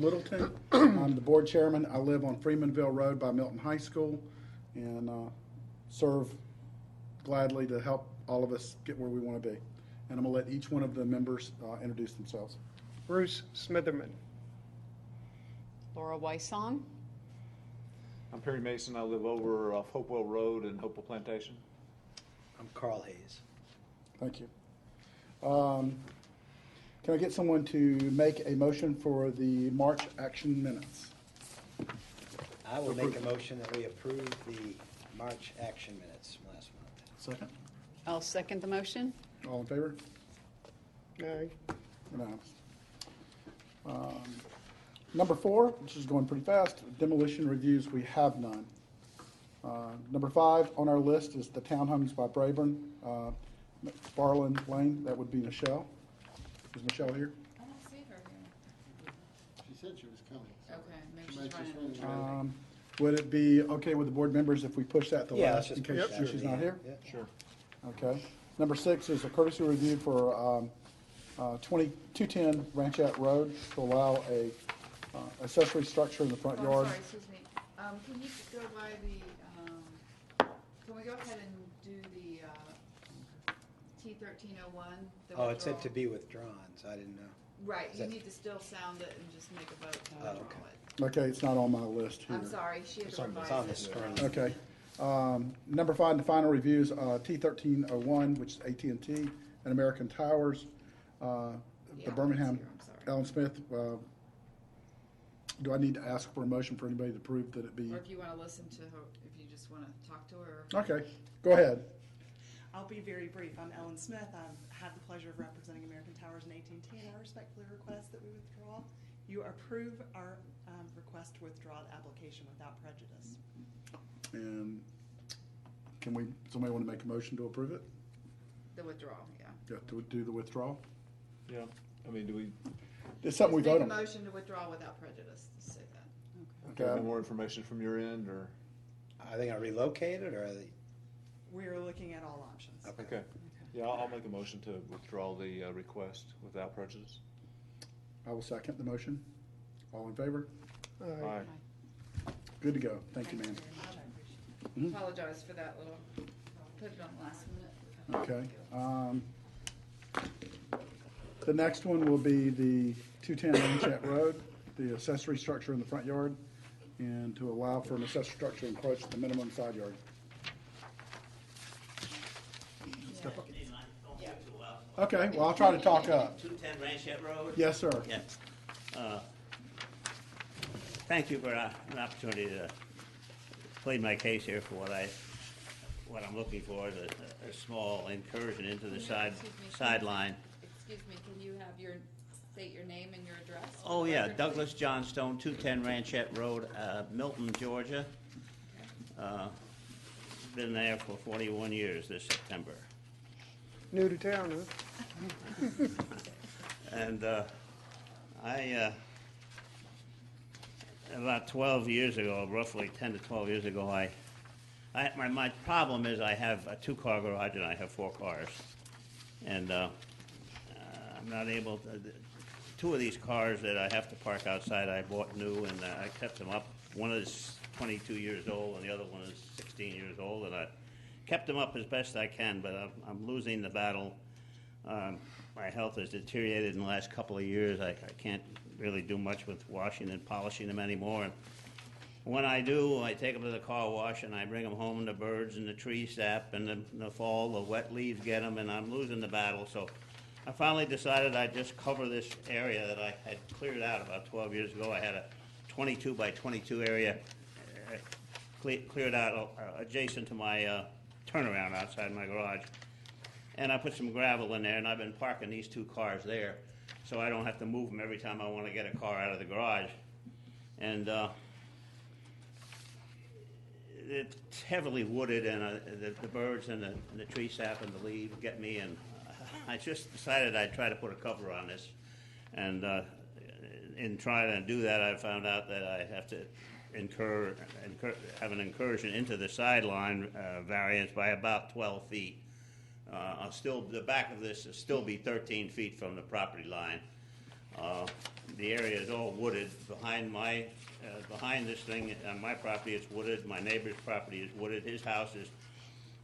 Littleton. I'm the board chairman. I live on Freemanville Road by Milton High School, and serve gladly to help all of us get where we want to be. And I'm going to let each one of the members introduce themselves. Bruce Smitherman. Laura Wysong. I'm Perry Mason. I live over off Hopewell Road and Hopewell Plantation. I'm Carl Hayes. Thank you. Can I get someone to make a motion for the March action minutes? I will make a motion that we approve the March action minutes from last month. Second. I'll second the motion. All in favor? Aye. Unanimous. Number 4, which is going pretty fast, demolition reviews, we have none. Number 5 on our list is the townhomes by Brayburn, Barland Lane. That would be Michelle. Is Michelle here? I don't see her here. She said she was coming. So Okay, maybe she she's might just running. run away. Would it be okay with the board members if we push that to Yeah, last let's in just case push that she's to the not end. here? Yeah. Sure. Okay. Number 6 is a courtesy review for 210 Ranchette Road to allow a accessory structure in the front Oh, yard. sorry, excuse me. Can you go by the, can we go ahead and do the T1301? Oh, it said to be withdrawn, so I didn't know. Right, Is you that- need to still sound it and just make a vote to Oh, withdraw okay. it. Okay, it's not on my list here. I'm sorry, she had It's to on the- revise It's on the it. screen. Okay. Number 5, the final reviews, T1301, which is AT&T and American Towers. Yeah, The Birmingham, that's here, I'm sorry. Ellen Smith. Do I need to ask for a motion for anybody to prove that it be? Or if you want to listen to her, if you just want to talk to her. Okay, go ahead. I'll be very brief. I'm Ellen Smith. I've had the pleasure of representing American Towers and AT&T, and I respectfully request that we withdraw. You approve our request to withdraw the application without prejudice. And somebody want to make a motion to approve it? The withdrawal, yeah. Yeah, to do the withdrawal? Yeah. I mean, do we It's something we Just vote make a on. motion to withdraw without prejudice, just say that. get Okay. more information from your end, or? Are they going to relocate it, or are they? We're looking at all options. Okay. Yeah, I'll make a motion to withdraw the request without prejudice. I will second the motion. All in favor? Aye. Good to go. Thank you, ma'am. very much. I appreciate Mhm. it. Apologize for that little, put it on last minute. Okay. The next one will be the 210 Ranchette Road, the accessory structure in the front yard, and to allow for an accessory structure to encroach the minimum side yard. Step up. Okay, well, I'll try to talk up. 210 Ranchette Road? Yes, sir. Yes. Thank you for an opportunity to plead my case here for what I'm looking for, is a small incursion into the Excuse me. sideline. Excuse me, can you have state your name and your address? Oh, yeah, Douglas Johnstone, 210 Ranchette Road, Milton, Georgia. Been there for 41 years this September. New to town, huh? And about 12 years ago, roughly 10 to 12 years ago, my problem is I have a 2-car garage and I have 4 cars. And I'm not able to, 2 of these cars that I have to park outside, I bought new, and I kept them up. One is 22 years old and the other one is 16 years old, and I kept them up as best I can, but I'm losing the battle. My health has deteriorated in the last couple of years. I can't really do much with washing and polishing them anymore. And when I do, I take them to the car wash and I bring them home, and the birds and the tree sap, and in the fall, the wet leaves get them, and I'm losing the battle. So I finally decided I'd just cover this area that I had cleared out about 12 years ago. I had a 22 by 22 area cleared out adjacent to my turnaround outside my garage. And I put some gravel in there, and I've been parking these 2 cars there, so I don't have to move them every time I want to get a car out of the garage. And it's heavily wooded, and the birds and the tree sap and the leaves get me, and I just decided I'd try to put a cover on this. And in trying to do that, I found out that I have to have an incursion into the sideline variance by about 12 feet. The back of this will still be 13 feet from the property line. the area is all wooded. Behind this thing, on my property, it's wooded. My neighbor's property is wooded. His house is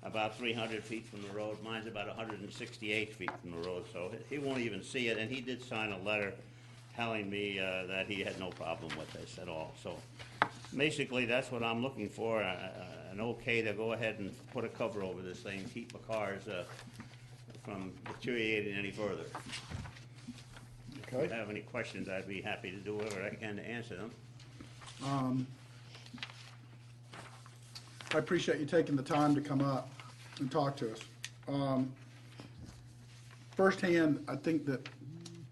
about 300 feet from the road. Mine's about 168 feet from the road, so he won't even see it. And he did sign a letter telling me that he had no problem with this at all. So basically, that's what I'm looking for, an okay to go ahead and put a cover over this thing, keep my cars from deteriorating any further. If Okay. you have any questions, I'd be happy to do whatever I can to answer them. I appreciate you taking the time to come up and talk to us. Firsthand, I think that,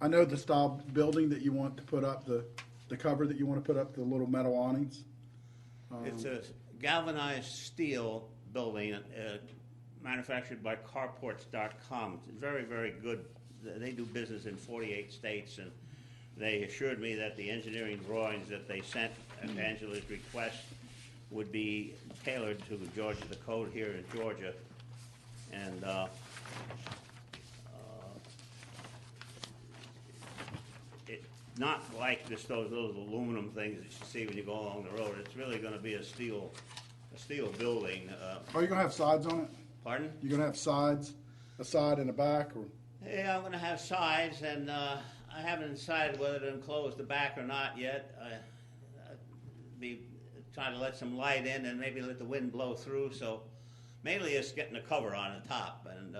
I know the style building that you want to put up, the cover that you want to put up, the little metal awnings. It's a galvanized steel building manufactured by carports.com. It's very, very good. They do business in 48 states, and they assured me that the engineering drawings that they sent at Angela's request would be tailored to the code here in Georgia. And it's not like those aluminum things that you see when you go along the road. It's really going to be a steel building. Are you gonna have sides on it? Pardon? You gonna have sides, a side and a back, or? Yeah, I'm going to have sides, and I haven't decided whether to enclose the back or not yet. I'd be trying to let some light in and maybe let the wind blow through. So mainly it's getting a cover on the top, and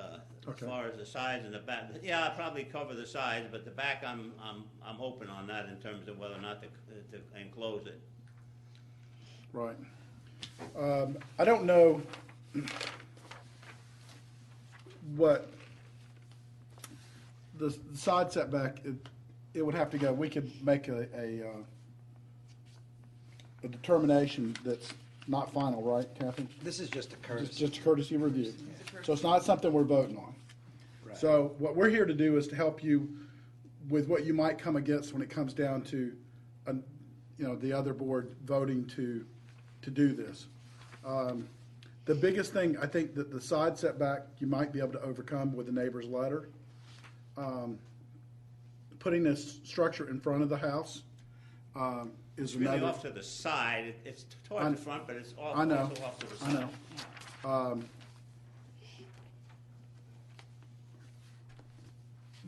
Okay. as far as the sides and the back, yeah, I'll probably cover the sides, but the back I'm open on that in terms of whether or not to enclose it. Right. I don't know what the side setback, it would have to go, we could make a determination that's not final, right, Kathy? This is just a courtesy. Just a courtesy review. So it's not something we're voting on. Right. So what we're here to do is to help you with what you might come against when it comes down to, the other board voting to do this. The biggest thing, I think that the side setback, you might be able to overcome with the neighbor's letter. Putting this structure in front of the house is It's really another. off to the side. It's towards the front, but it's I know. also off to the I side. know.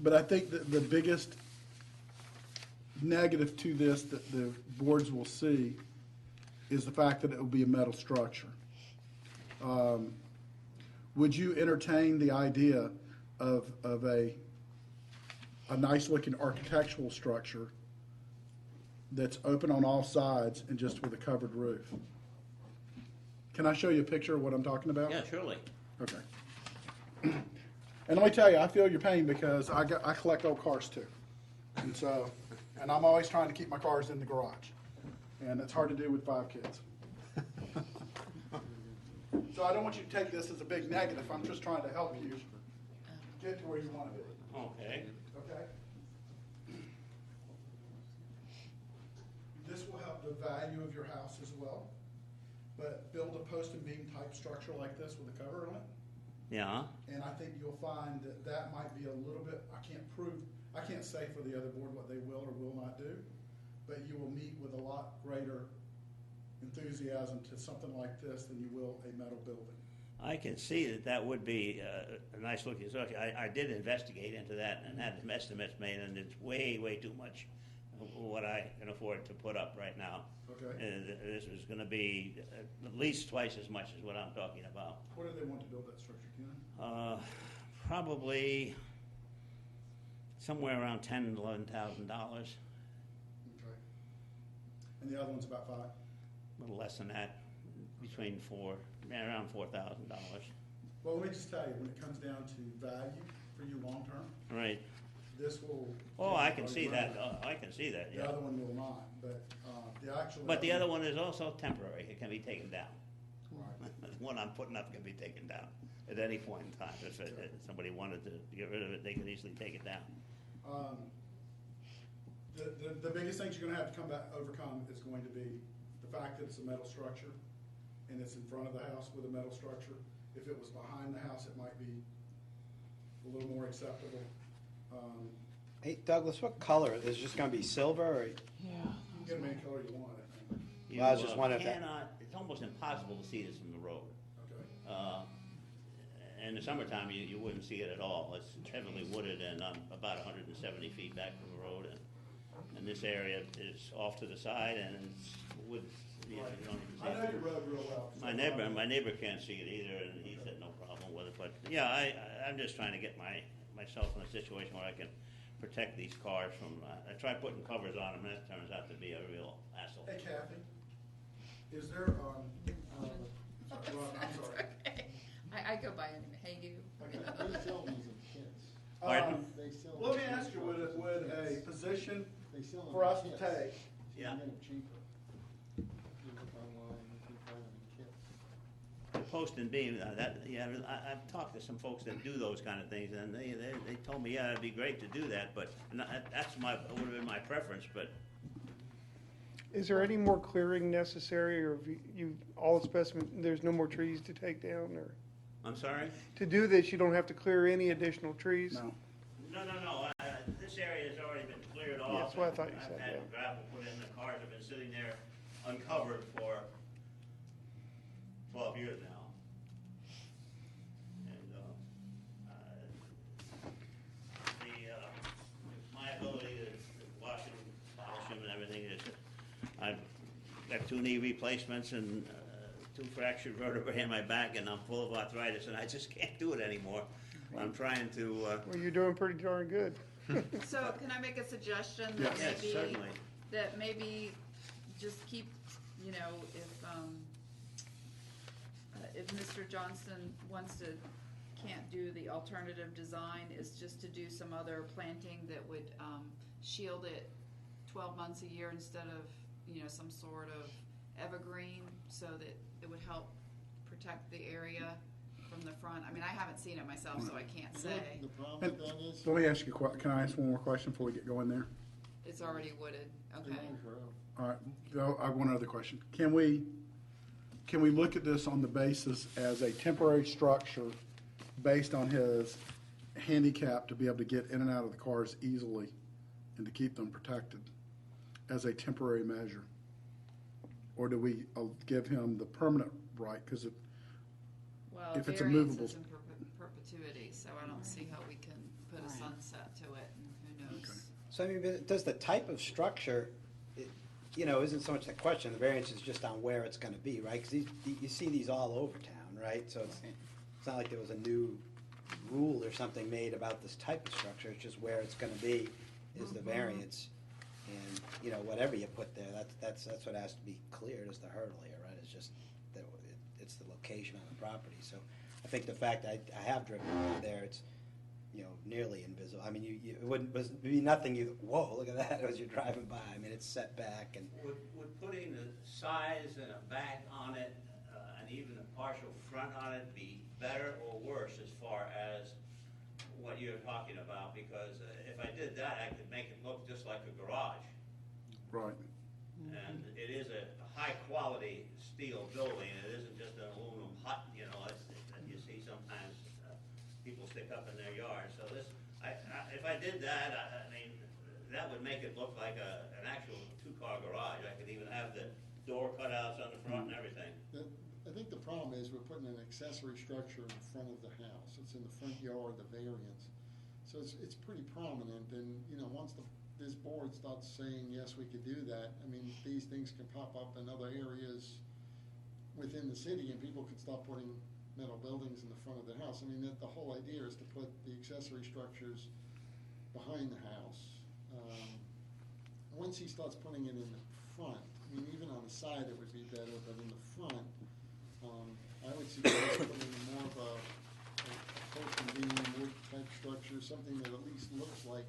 But I think that the biggest negative to this that the boards will see is the fact that it will be a metal structure. Would you entertain the idea of a nice-looking architectural structure that's open on all sides and just with a covered roof? Can I show you a picture of what I'm talking about? Yeah, surely. Okay. And let me tell you, I feel your pain because I collect old cars too. And I'm always trying to keep my cars in the garage. And it's hard to do with 5 kids. So I don't want you to take this as a big negative. I'm just trying to help you get to where you want to be. Okay. Okay? This will help the value of your house as well. But build a post and beam type structure like this with a cover on it. Yeah. And I think you'll find that that might be a little bit, I can't say for the other board what they will or will not do, but you will meet with a lot greater enthusiasm to something like this than you will a metal building. I can see that would be a nice looking structure. I did investigate into that and had some estimates made, and it's way, way too much what I can afford to put up right now. Okay. And this is going to be at least twice as much as what I'm talking about. What do they want to build that structure, Ken? Probably somewhere around $10,000 to $11,000, Okay. And the other one's about 5? a little less than that, around $4,000. Well, let me just tell you, when it comes down to value for you long-term, Right. this will. Oh, I can see that. I can see that. The Yeah. other one will not, but the actual. But the other one is also temporary. It can be taken down. Right. The one I'm putting up can be taken down at any point in time. If somebody wanted to get rid of it, they can easily take it down. The biggest things you're gonna have to overcome is going to be the fact that it's a metal structure and it's in front of the house with a metal structure. If it was behind the house, it might be a little more acceptable. Hey Douglas, what color? Is it just gonna be silver or? You can get them any color you want, I think. You Well, I was just wondering if that- cannot, it's almost impossible to see this from the road. Okay. In the summertime, you wouldn't see it at all. It's heavily wooded, and I'm about 170 feet back from the road, and this area is off to the side, and it's wood. You know, you don't even see I know it. your road real well. My neighbor can't see it either, and he said no problem with it. But yeah, I'm just trying to get myself in a situation where I can protect these cars from. I tried putting covers on them, and it turns out to be a real hassle. Hey Kathy, is there, Rob, I'm sorry. I go by him, hey you. Okay, they sell these in kits. Pardon? They sell. Let me these ask you, would a position They sell them for in us to kits. take, So you Yeah. can get them cheaper. You look online, you can find them in kits. The post and beam, I've talked to some folks that do those kind of things, and they told me, yeah, it'd be great to do that, but would have been my preference, but Is there any more clearing necessary, or have all the specimen, there's no more trees to take down, or? I'm sorry? To do this, you don't have to clear any additional trees? no. No, this area has already been cleared off. Yeah, that's what I thought you said, I've had yeah. gravel put in, the cars have been sitting there uncovered for 12 years now. And, my ability to wash them, polish them and everything is, I've got 2 knee replacements and 2 fractured vertebrae in my back, and I'm full of arthritis, and I just can't do it anymore. I'm trying to, Well, you're doing pretty darn good. So can I make a suggestion Yes. that yes, certainly. maybe just keep, if Mr. Johnston can't do the alternative design, is just to do some other planting that would, shield it 12 months a year instead of, some sort of evergreen, so that it would help protect the area from the front. I mean, I haven't seen it myself, so I can't You know say. what the problem And with that is? let me ask you, can I ask one more question before we get going there? It's already wooded, They okay. won't grow. All right, I have one other question. Can we look at this on the basis as a temporary structure based on his handicap to be able to get in and out of the cars easily and to keep them protected as a temporary measure? Or do we give him the permanent right? Because Well, if it's a variance movable- is in perpetuity, so I don't see how we can put a sunset to it, and who knows? So I mean, but does the type of structure, isn't so much the question, the variance is just on where it's gonna be, right? Because you see these all over town, right? So it's not like there was a new rule or something made about this type of structure, it's just where it's gonna be is the variance. And, whatever you put there, that's what has to be cleared is the hurdle here, right? It's just that it's the location on the property. So I think the fact I have driven by there, it's, nearly invisible. I mean, it wouldn't, be nothing whoa, look at that as you're driving by. I mean, it's set back and, Would putting the size and a back on it, and even a partial front on it be better or worse as far as what you're talking about? Because if I did that, I could make it look just like a garage. right, And it is a high-quality steel building, it isn't just an aluminum hut, that you see sometimes people stick up in their yard. So if I did that, I mean, that would make it look like an actual 2-car garage. I could even have the door cutouts on the front and everything. I think the problem is we're putting an accessory structure in the front of the house. It's in the front yard, the variance. So it's pretty prominent, and, once this board starts saying, yes, we could do that, I mean, these things can pop up in other areas within the city, and people could start putting metal buildings in the front of the house. I mean, the whole idea is to put the accessory structures behind the house. Once he starts putting it in the front, I mean, even on the side it would be better, but in the front, I would suggest putting more of a post and beam wood type structure, something that at least looks like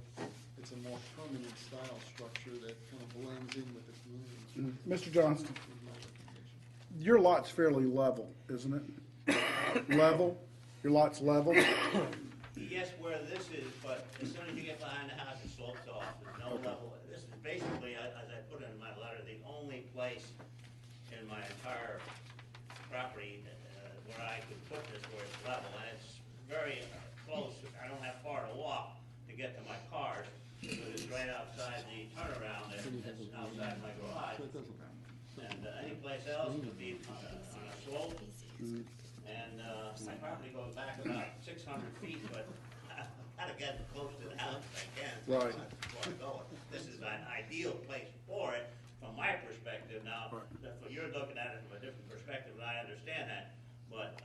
it's a more permanent style structure that kind of blends in with the community. Mr. Johnston, Is my recommendation. your lot's fairly level, isn't it? Level? Your lot's level? Yes, where this is, but as soon as you get behind the house, it slopes off. There's no level. This is basically, as I put in my letter, the only place in my entire property where I could put this where it's level, and it's very close. I don't have far to walk to get to my cars. because it's right outside the turnaround there, that's outside my garage. So it doesn't. And any place else would be on a slope. And my property goes back about 600 feet, but I gotta get close to the house if I can. Right. Before I go. This is an ideal place for it, from my perspective. Now, you're looking at it from a different perspective, and I understand that. But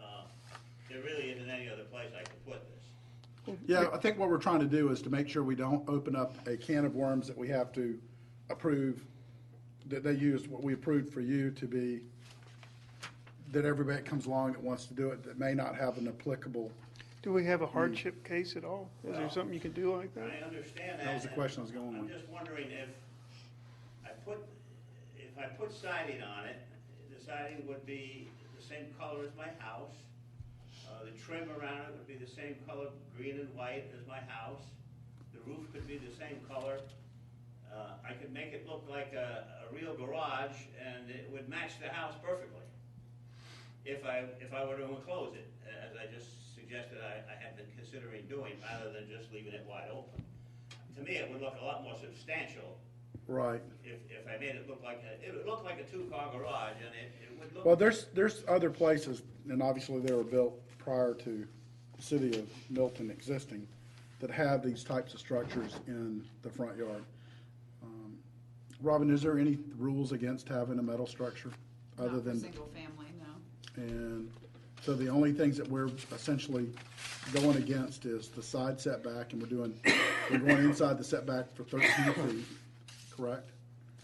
there really isn't any other place I could put this. Yeah, I think what we're trying to do is to make sure we don't open up a can of worms that we have to approve, that they use what we approved for you to be, that everybody that comes along that wants to do it, that may not have an applicable. Do we have a hardship case at all? Is there Well, something you can do like that? I understand that. That was the and question I was going I'm with. just wondering if I put siding on it, the siding would be the same color as my house. The trim around it would be the same color, green and white, as my house. The roof could be the same color. I could make it look like a real garage, and it would match the house perfectly. If I were to enclose it, as I just suggested I had been considering doing, rather than just leaving it wide open. To me, it would look a lot more substantial Right. if I made it look like it would look like a two-car garage, and it would look. Well, there's other places, and obviously they were built prior to the city of Milton existing, that have these types of structures in the front yard. Robin, is there any rules against having a metal structure other Not for than? single family, no. And so the only things that we're essentially going against is the side setback, and we're going inside the setback for 13 feet, correct?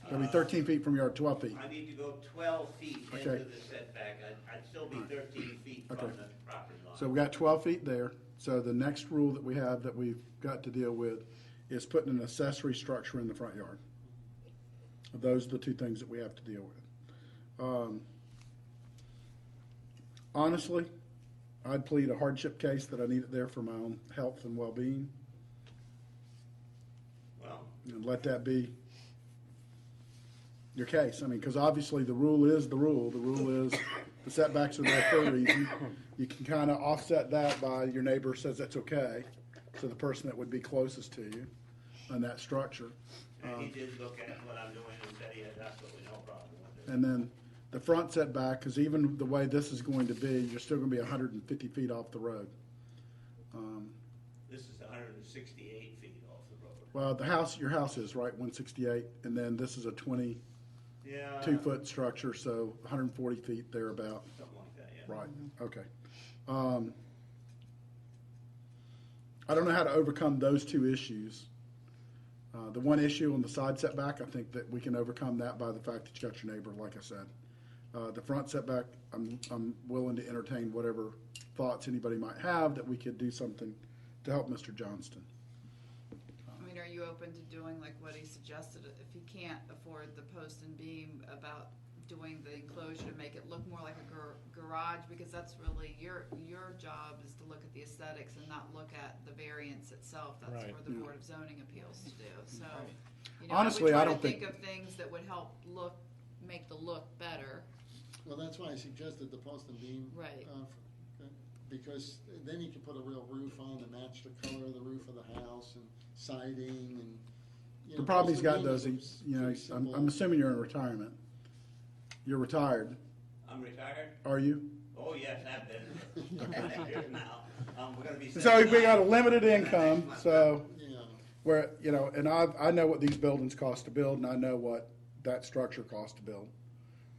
It'll be 13 feet from yard, 12 feet. I need to go 12 feet into Okay. the setback. I'd still be 13 feet from Okay. the property line. So we got 12 feet there. So the next rule that we have that we've got to deal with is putting an accessory structure in the front yard. Those are the two things that we have to deal with. Honestly, I'd plead a hardship case that I need it there for my own health and well-being, Well, and let that be your case. I mean, because obviously the rule is the rule. The rule is the setbacks are there for a reason. You can kind of offset that by your neighbor says that's okay, so the person that would be closest to you on that structure. and he did look at what I'm doing and said he has absolutely no problem with it. And then the front setback, because even the way this is going to be, you're still going to be 150 feet off the road. This is 168 feet off the road. Well, your house is, right, 168, and then this is a 22-foot Yeah. structure, so 140 feet thereabout. Something like that, yeah. Right, okay. I don't know how to overcome those two issues. The one issue on the side setback, I think that we can overcome that by the fact that you got your neighbor, like I said. The front setback, I'm willing to entertain whatever thoughts anybody might have that we could do something to help Mr. Johnston. I mean, are you open to doing like what he suggested, if he can't afford the post and beam, about doing the enclosure to make it look more like a garage? Because that's really, your job is to look at the aesthetics and not look at the variance itself. That's Right. for the Yeah. Board of Zoning Appeals to do, so. Honestly, I I don't would try to think- think of things that would help make the look better. Well, that's why I suggested the post and beam. Right. Because then you can put a real roof on to match the color of the roof of the house and siding and, you know. The problem he's post got and though beam is, is you know, pretty I'm simple. assuming you're in retirement. You're retired, I'm retired? are you? Oh, yes, I've been. Here now. We're gonna be. So we got a 79. limited income, so. Yeah, Where, you know, and I know what these buildings cost to build, and I know what that structure cost to build.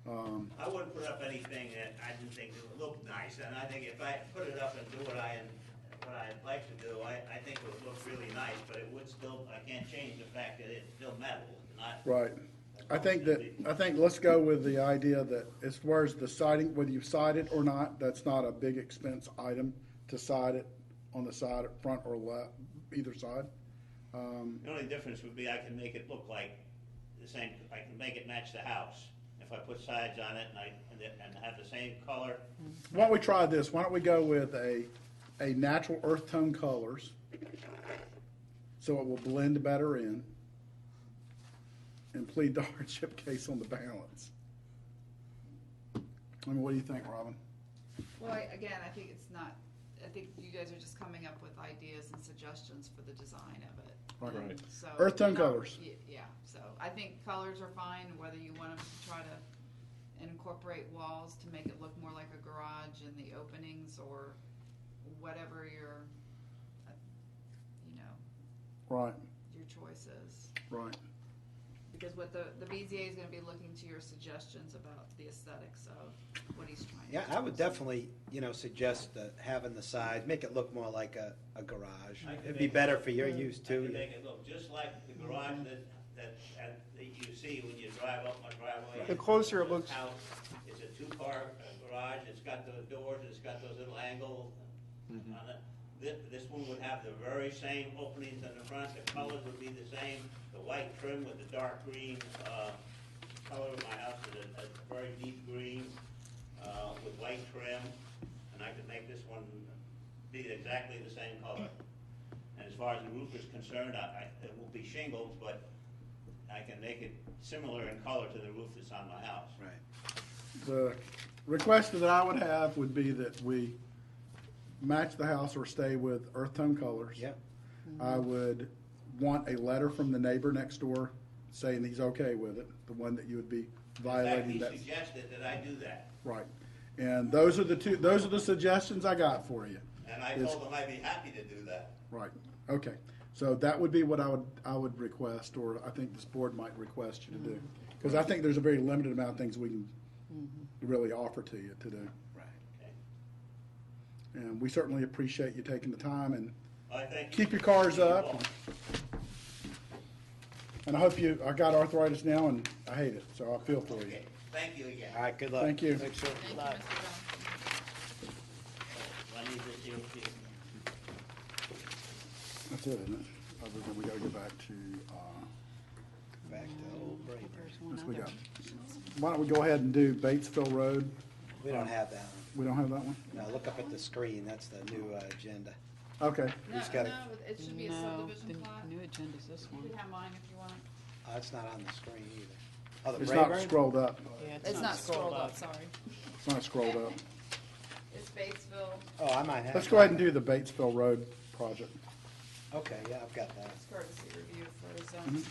I wouldn't put up anything that I didn't think would look nice, and I think if I put it up and do what I'd like to do, I think it would look really nice, but it would still, I can't change the fact that it's still metal, it's not. Right. I think let's go with the idea that as far as the siding, whether you side it or not, that's not a big expense item to side it on the side, front or left, either side. The only difference would be I can make it look like the same, I can make it match the house. If I put sides on it and have the same color, Why don't we try this? Why don't we go with a natural earth tone colors, so it will blend better in, and plead the hardship case on the balance. I mean, what do you think, Robin? Well, again, I think you guys are just coming up with ideas and suggestions for the design of it. Right. Right. So. Earth tone colors. Yeah, so I think colors are fine, whether you want them to try to incorporate walls to make it look more like a garage in the openings, or whatever your, Right, your choice is. right. Because what the BZA is gonna be looking to your suggestions about the aesthetics of what he's trying to do. Yeah, I would definitely, suggest having the sides, make it look more like a garage. I can It'd be make better it- for your use I too. can make it look just like the garage that you see when you drive up my driveway. The closer it looks- House, it's a two-car garage, it's got those doors, it's got those little angle on it. This one would have the very same openings in the front, the colors would be the same, the white trim with the dark green, color of my house is a very deep green, with white trim, and I could make this one be exactly the same color. And as far as the roof is concerned, it will be shingles, but I can make it similar in color to the roof that's on my house. Right. The request that I would have would be that we match the house or stay with earth tone colors. Yep. I would want a letter from the neighbor next door saying he's okay with it, the one that you would be violating In that. fact, he suggested that I do that, Right. And those are the suggestions I got for you. and I Is- told him I'd be happy to do that. Right, okay. So that would be what I would request, or I think this board might request you to do. Because I think there's a very limited amount of things we can really offer to you to do. Right. Okay. And we certainly appreciate you taking the time, and I thank you. keep your cars Thank you up. all. And I hope I got arthritis now and I hate it, so I feel for you. Okay, thank you again. All right, good luck. Thank you. Thank you, Mr. Johnson. I need this DOT. That's it, isn't it? Other than we gotta go back to, Back to Old Braeburn. There's one what's we other. got? Why don't we go ahead and do Batesville Road? We don't have that one. We don't have that one? No, look up at the screen, that's the new agenda. Okay, No, Who's got it? no, it should be a No, subdivision the plat. new agenda's this You one. can have mine if you want. It's not on the screen either. Oh, the it's not Braeburn? scrolled up. Yeah, It's not scrolled up, sorry. It's not scrolled up. It's Batesville, Oh, I might have. Let's go ahead and do the Batesville Road project. Okay, yeah, I've got that. it's courtesy review for Mm-hmm. zones.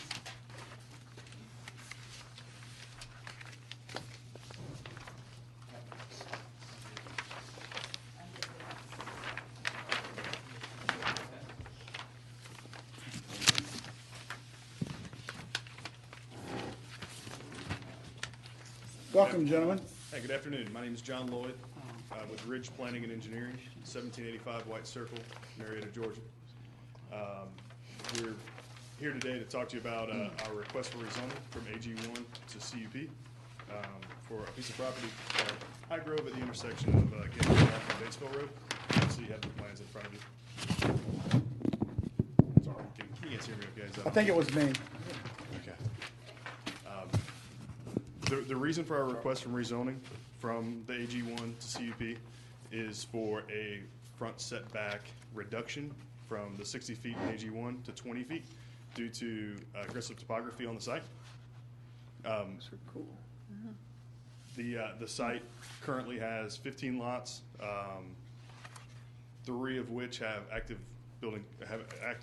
Welcome, gentlemen. Hey, good afternoon. My name is John Lloyd with Ridge Planning and Engineering, 1785 White Circle, Marietta, Georgia. We're here today to talk to you about our request for rezoning from AG1 to CUP for a piece of property called High Grove at the intersection of Gamble Drive and Batesville Road. So you have the plans in front of you. Sorry, you can't hear me okay? Is that I think it was me. Okay. The reason for our request from rezoning from the AG1 to CUP is for a front setback reduction from the 60 feet in AG1 to 20 feet due to aggressive topography on the site. Cool. The site currently has 15 lots, 3 of which have active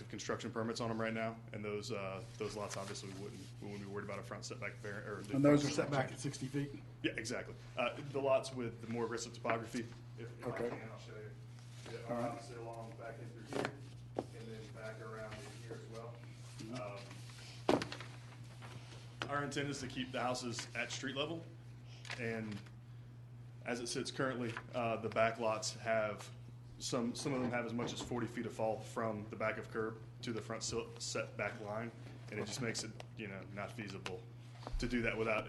construction permits on them right now, and those lots obviously we wouldn't be worried about a front setback or. And those are set back at 60 feet? Yeah, exactly. The lots with the more aggressive topography, if I Okay. can, I'll show you. Yeah, All right. obviously along back in through here, and then back around in here as well. Our intent is to keep the houses at street level, and as it sits currently, the back lots have, some of them have as much as 40 feet of fall from the back of curb to the front setback line, and it just makes it, not feasible to do that without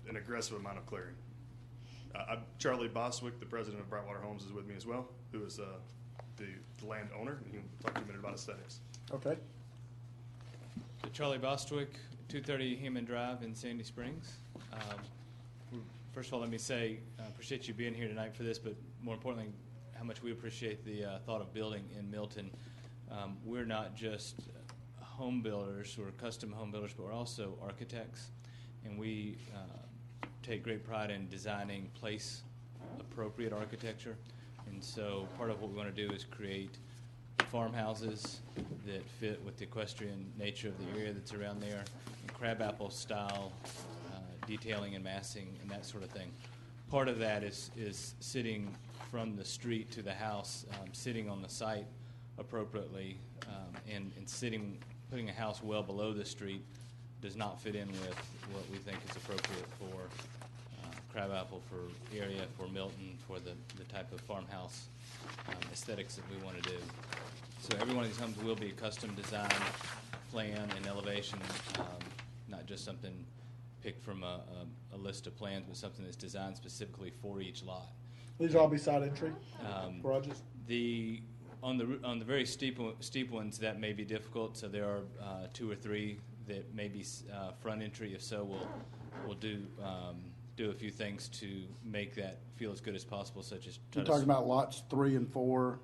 an aggressive amount of clearing. Charlie Boswick, the president of Brightwater Homes, is with me as well, who is the landowner, and he'll talk to you a minute about aesthetics. Okay. So Charlie Bostwick, 230 Human Drive in Sandy Springs. First of all, let me say, I appreciate you being here tonight for this, but more importantly, how much we appreciate the thought of building in Milton. We're not just home builders or custom home builders, but we're also architects, and we take great pride in designing place-appropriate architecture. And so part of what we want to do is create farmhouses that fit with the equestrian nature of the area that's around there, and crabapple style detailing and massing and that sort of thing. Part of that is sitting from the street to the house, sitting on the site appropriately, and putting a house well below the street does not fit in with what we think is appropriate for crabapple, for area, for Milton, for the type of farmhouse aesthetics that we want to do. So every one of these homes will be a custom design, plan, and elevation, not just something picked from a list of plans, but something that's designed specifically for each lot. These all be side entry garages? On the very steep ones, that may be difficult. So there are 2 or 3 that may be front entry. If so, we'll do a few things to make that feel as good as possible, such as You're talking about lots 3 and 4.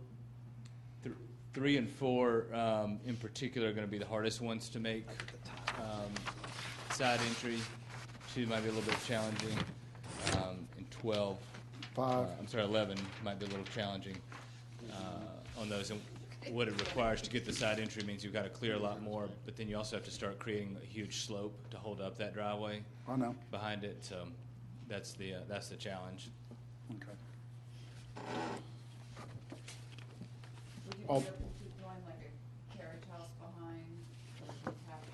3 and 4 in particular are going to be the hardest ones to make side entry. 2 might be a little bit challenging, and 11 might be a little challenging on those. And what it requires to get the side entry means you've got to clear a lot more, but then you also have to start creating a huge slope to hold up that driveway. I know. Behind it. So that's the challenge. Okay. Would you be Oh. able to keep going like a carriage house behind, or detached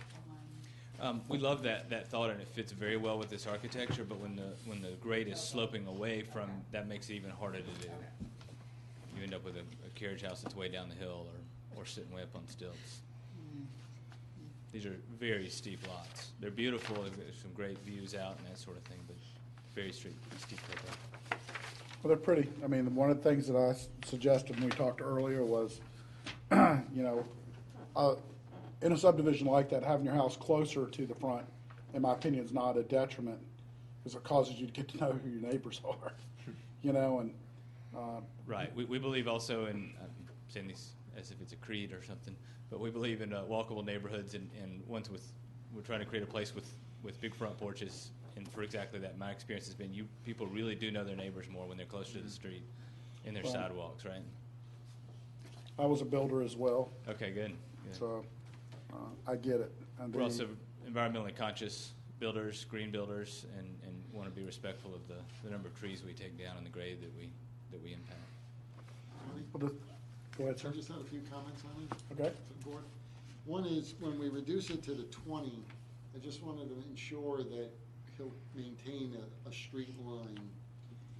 behind? We love that thought, and it fits very well with this architecture. But when the grade is sloping away from, that makes it even harder to do. You end up with a carriage house that's way down the hill, or sitting way up on stilts. These are very steep lots. They're beautiful. There's some great views out and that sort of thing, but very steep pickup. Well, they're pretty. I mean, one of the things that I suggested when we talked earlier was, in a subdivision like that, having your house closer to the front, in my opinion, is not a detriment, because it causes you to get to know who your neighbors are, and. Right. We believe also in, I'm saying this as if it's a creed or something, but we believe in walkable neighborhoods and ones we're trying to create a place with big front porches. And for exactly that, my experience has been people really do know their neighbors more when they're closer to the street and their sidewalks, right? I was a builder as well, Okay, good. so I get it. And We're also environmentally conscious builders, green builders, and want to be respectful of the number of trees we take down and the grade that we impact. Go ahead, So sir. I just had a few comments on it. Okay. For the board. One is, when we reduce it to the 20, I just wanted to ensure that he'll maintain a straight line,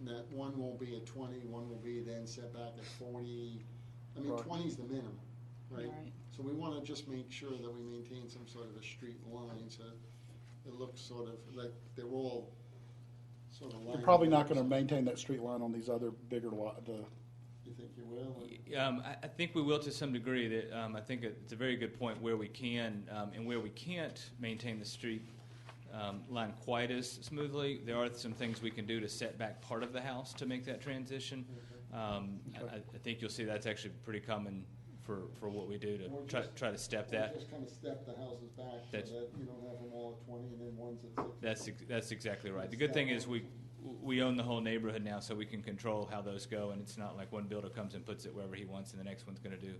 that one won't be at 20, one will be then set back at 40. I mean, Right. 20 is the minimum, right? Right. So we want to just make sure that we maintain some sort of a straight line, so it looks sort of like they're all sort of lined You're probably up. not going to maintain that street line on these other bigger You think you will? I think we will to some degree. That I think it's a very good point where we can and where we can't maintain the street line quite as smoothly. There are some things we can do to set back part of the house to make that transition. I think you'll see that's actually pretty common for what we do Or to just- try to step Or that. just kind of step the houses back so That's- that you don't have them all at 20 and then one's at 60. That's exactly right. The good thing is we own the whole neighborhood now, so we can control how those go, and it's not like one builder comes and puts it wherever he wants, and the next one's going to do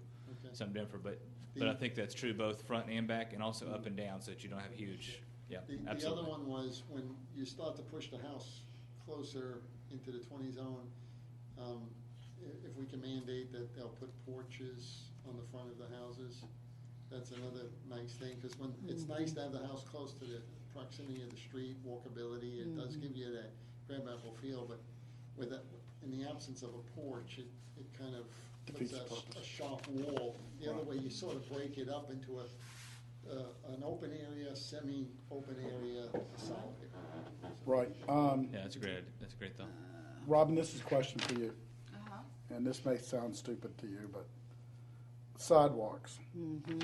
Okay. something different. But I think that's true both front and back, and also up and down, so that you don't have huge. Yeah, The absolutely. other one was when you start to push the house closer into the 20 zone, if we can mandate that they'll put porches on the front of the houses, that's another nice thing, because when, it's nice to have the house close to the proximity of the street, walkability, it does give you that crabapple feel, but with that, in the absence of a porch, it kind of puts Defeats the a purpose. sharp wall. The other way, you sort of break it up into an open area, semi-open area, a solid area. Right. Yeah, that's a great thought. Robin, this is a question for you, Uh-huh. and this may sound stupid to you, but sidewalks. There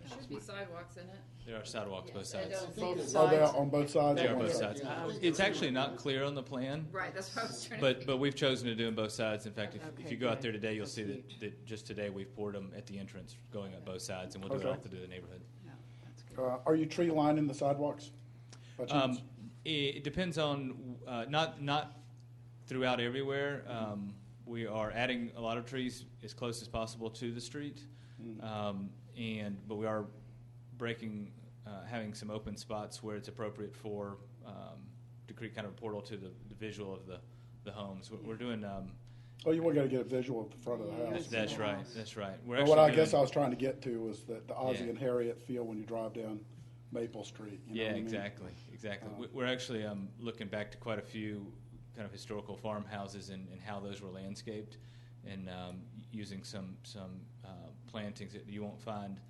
should be sidewalks in it. There are sidewalks both I sides. don't think see it's- Are they on both sides? They or are one both side? sides. Yeah, I think It's they're actually really not good. clear on the plan. Right, that's what I was trying to. But we've chosen to do them both sides. In fact, if Okay, you go out good. there today, you'll That's see neat. that just today we've poured them at the entrance, going up both sides, and we'll do it Okay. all through the neighborhood. Yeah, that's good. Are you tree lining the sidewalks? by chance? It depends on not throughout everywhere. We are adding a lot of trees as close as possible to the street, but we are breaking, having some open spots where it's appropriate for to create kind of a portal to the visual of the homes. We're doing. Oh, you want to get a visual of the front of the house. That's right. That's right. We're But actually what I doing, guess I was trying to get to was the Ozzie Yeah. and Harriet feel when you drive down Maple Street. You know Yeah, what I mean? exactly. We're actually looking back to quite a few kind of historical farmhouses and how those were landscaped, and using some plantings that you won't find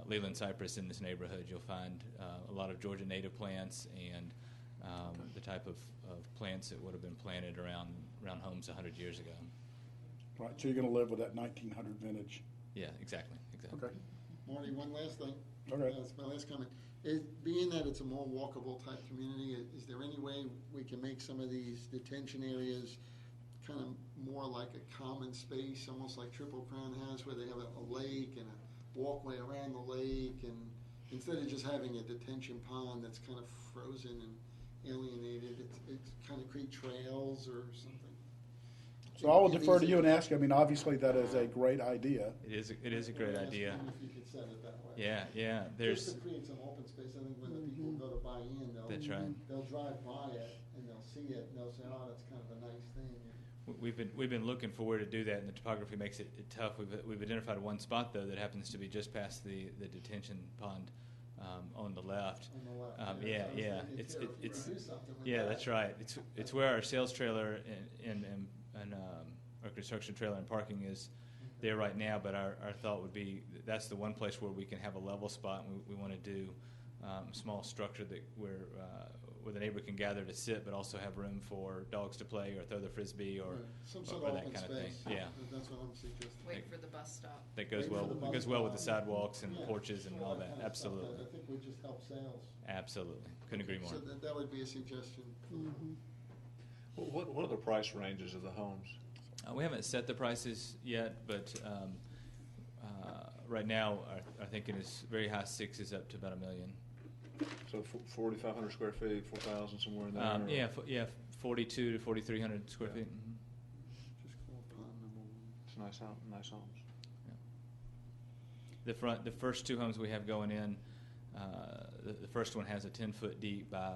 Leland cypress in this neighborhood. You'll find a lot of Georgia native plants and the type of plants that would have been planted around homes 100 years ago. Right, so you're going to live with that 1900 vintage. Yeah, exactly. Okay. Marty, one last thing. Okay. That's my last comment. Being that it's a more walkable type community, is there any way we can make some of these detention areas kind of more like a common space, almost like Triple Crown has, where they have a lake and a walkway around the lake, and instead of just having a detention pond that's kind of frozen and alienated, it's kind of create trails or something? So I will defer to you and ask, I mean, obviously that is a great idea. It is a great idea. If you could set it that way. Yeah. Just to create some open space. I think when the people go to buy in, That's right. they'll drive by it and they'll see it and they'll say, oh, that's kind of a nice thing. We've been looking for where to do that, and the topography makes it tough. We've identified one spot though that happens to be just past the detention pond on the left. On the left. Yeah. It's do something with Yeah, that. that's right. It's where our sales trailer and our construction trailer and parking is there right now. But our thought would be that's the one place where we can have a level spot, and we want to do a small structure that where the neighbor can gather to sit, but also have room for dogs to play or throw the frisbee or, Right. Some sort or of that open kind of thing. space. Yeah, That's what I'm suggesting. Wait for the bus stop. that goes Wait well. for the It goes bus well with the stop. sidewalks and Yeah, porches and all that. kind of stuff Absolutely, I think would just help sales. absolutely. Couldn't agree more. So that would be a suggestion. What are the price ranges of the homes? We haven't set the prices yet, but right now our thinking is very high sixes up to about $1 million. So 4,500 square feet, 4,000, somewhere in there? Yeah, 4,200 to 4,300 square feet. Mhm. Just call upon number one. It's nice homes. The first two homes we have going in, the first one has a 10-foot deep by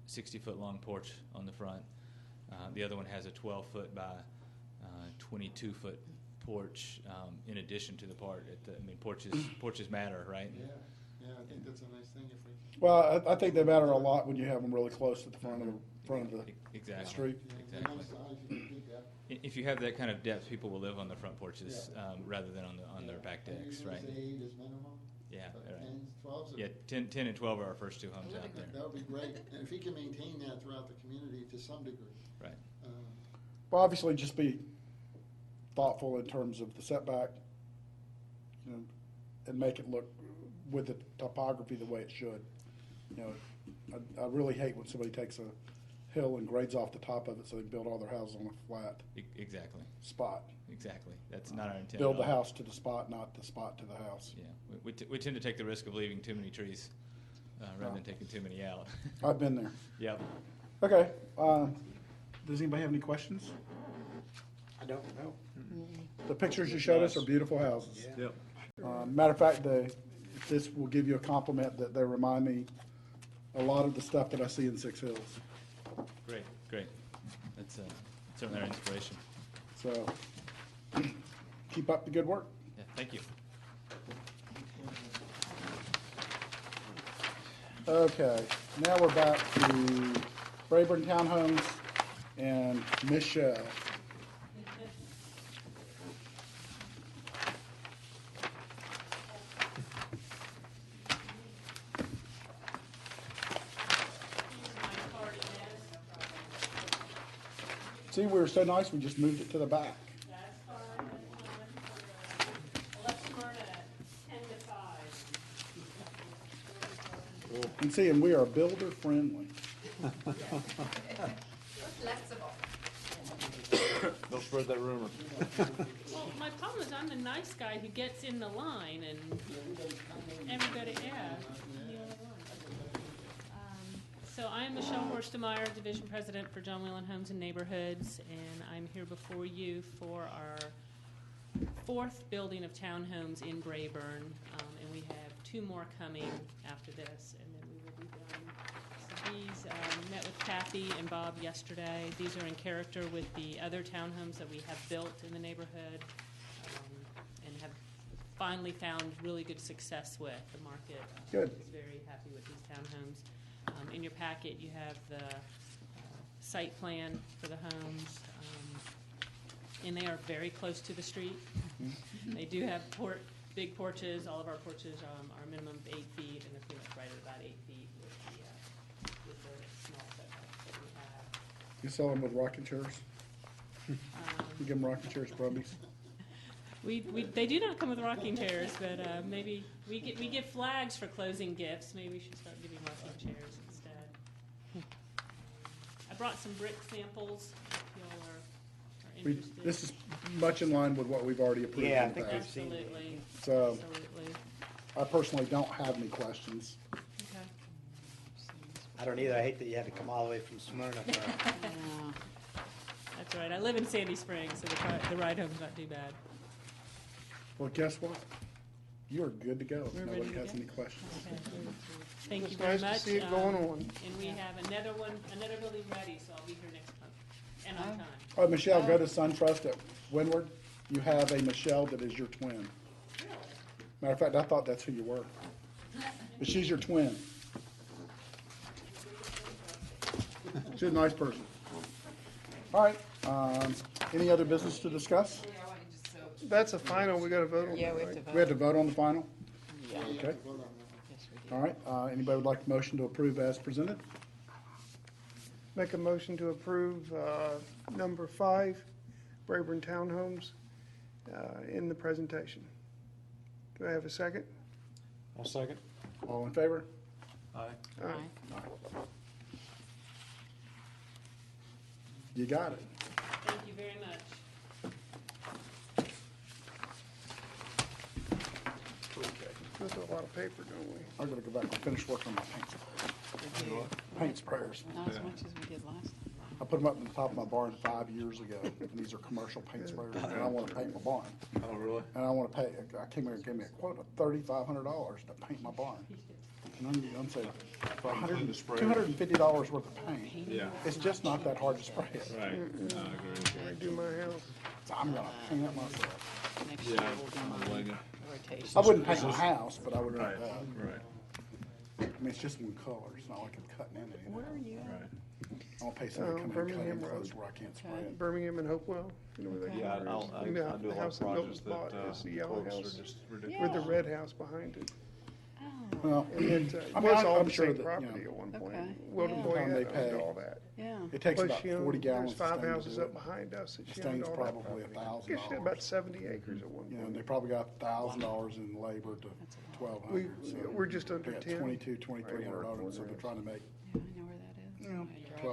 60-foot long porch on the front. The other one has a 12-foot by 22-foot porch in addition to the part. Porches matter, right? Yeah, I think that's a nice thing if we. Well, I think they matter a lot when you have them really close to the front of the Exactly. street. Yeah, Exactly. nice size, you can keep that. If you have that kind of depth, people will live on the front porches rather than on their back And decks, usually right? say 8 is minimum. Yeah, But right. 10s, 12s. Yeah, 10 and 12 are our first two homes out there. That would be great. And if he can maintain that throughout the community to some degree. Right. Well, obviously, just be thoughtful in terms of the setback, you know, and make it look with the topography the way it should. You know, I really hate when somebody takes a hill and grades off the top of it so they build all their houses on a flat Exactly. spot. Exactly. That's not our intent. Build at the all. house to the spot, not the spot to the house. Yeah, we tend to take the risk of leaving too many trees rather than taking too many out. I've been there. Yep. Okay, does anybody have any questions? I don't know. The pictures you showed us are beautiful houses. Yeah. Yep. Matter of fact, this will give you a compliment that they remind me a lot of the stuff that I see in Six Hills. Great. That's certainly our inspiration. So, keep up the good work. Yeah, thank you. Okay, now we're back to Rayburn Townhomes and Michelle. See, we were so nice, we just moved it to the back. That's fine, let's start at 10 to 5. And see, and we are builder friendly. Flexible. Don't spread that rumor. Well, my problem is I'm the nice guy who gets in the line and everybody, yeah. I'm the only one. So I am Michelle Horstemeyer, Division President for John Whelan Homes and Neighborhoods, and I'm here before you for our fourth building of townhomes in Brayburn, and we have 2 more coming after this, and then we will be done. So these, met with Kathy and Bob yesterday. These are in character with the other townhomes that we have built in the neighborhood, and have finally found really good success with. The market Good. is very happy with these townhomes. In your packet, you have the site plan for the homes, and they are very close to the street. They do have big porches. All of our porches are a minimum of 8 feet, and they're pretty much right at about 8 feet with the small setbacks that we have. You sell them with rocking chairs? You give them rocking chairs, Brumbies? They do not come with rocking chairs, but maybe we give flags for closing gifts. Maybe we should start giving rocking chairs instead. I brought some brick samples if y'all are interested. This is much in line with what we've already approved Yeah, I in the think we've past. seen it. Absolutely. So Absolutely. I personally don't have any questions. Okay. I don't either. I hate that you had to come all the way from Smyrna for. Yeah. That's right. I live in Sandy Springs, so the ride home's not too bad. Well, guess what? You are good to go if We're nobody ready to has go? any questions. Okay. Thank you It's very nice to much. see it going on. And we have another building ready, so I'll be here next month, and on time. Oh, Michelle, go to SunTrust at Windward. You have a Michelle that is your twin. Matter of fact, I thought that's who you were. But she's your twin. She's a nice person. All right, any other business to discuss? That's a final, we gotta vote on Yeah, that, we have right? to vote. We have to vote on the final? Yeah. Okay, Vote on that. Yes, we do. all right. Anybody would like a motion to approve as presented? Make a motion to approve, number 5, Brayburn Townhomes, in the presentation. Do I have a second? I'll second. All in favor? Aye. All right. Aye. You got it. Thank you very much. Go through a lot of paper, don't we? I'm gonna go back and finish working on my paint sprays. Paint sprayers. Not as much as we did last time. I put them up on the top of my barn 5 years ago, and these are commercial paint sprayers, and I wanna paint my barn. Oh, really? And I wanna pay, I came here and gave me a quote of $3,500 to paint my barn. And I'm saying, for Including the sprayers? $250 worth of paint, Yeah. it's just not that hard to spray it. Right. I agree. I do my house. So I'm gonna paint it myself. Next year Yeah, we'll do I'm mine. waiting. Rotation. I wouldn't paint my house, but I would paint Right, that. right, I mean, it's just one color, it's not like I'm cutting in anything. Where are you at? right. I'll pay somebody to come in and cut Birmingham in close Road. where I can't spray Okay. it. Birmingham and Hopewell, you know where that Okay. Yeah, corner I is? do a The lot of house that Milton projects bought that, is the yellow quotes house are just with ridiculous. the red house behind it. Well, And it I mean, was all I'm the sure same that, property you know, at one point. Okay. Weldon Yeah. Boy Time they owned pay. all that. Yeah. it takes Plus, about she owned- 40 gallons There's of 5 stain to houses do up it. behind us that The she owned stain's all that probably property. I guess she had $1,000. about 70 acres at one You know, and they point. probably got $1,000 in labor to $1,200. So We're just under they got 10. $2,200, $2,300, so they're trying to make, Yeah, I know where that is. you know, Yeah,